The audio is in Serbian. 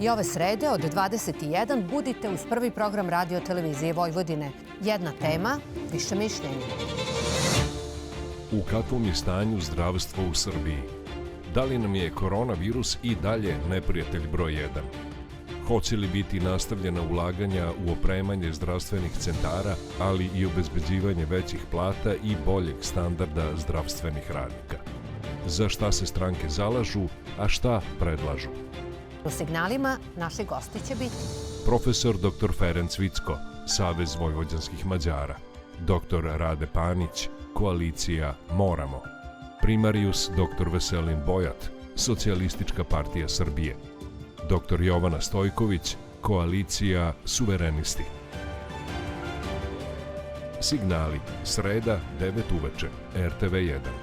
I ove srede od 21 budite uz prvi program Radio televizije Vojvodine. Jedna tema, više mišljenja. U kakvom je stanju zdravstvo u Srbiji? Da li nam je koronavirus i dalje neprijatelj broj 1? Hoće li biti nastavljena ulaganja u opremanje zdravstvenih centara, ali i obezbeđivanje većih plata i boljeg standarda zdravstvenih radnika? Za šta se stranke zalažu, a šta predlažu? U signalima naši gosti će biti Profesor dr. Ferenc Vicko, Savez vojvođanskih Mađara, dr. Rade Panić, Koalicija Moramo, primarijus dr. Veselin Bojat, Socijalistička partija Srbije, dr. Jovana Stojković, Koalicija Suverenisti. Signali, sreda, 9 uveče, RTV1.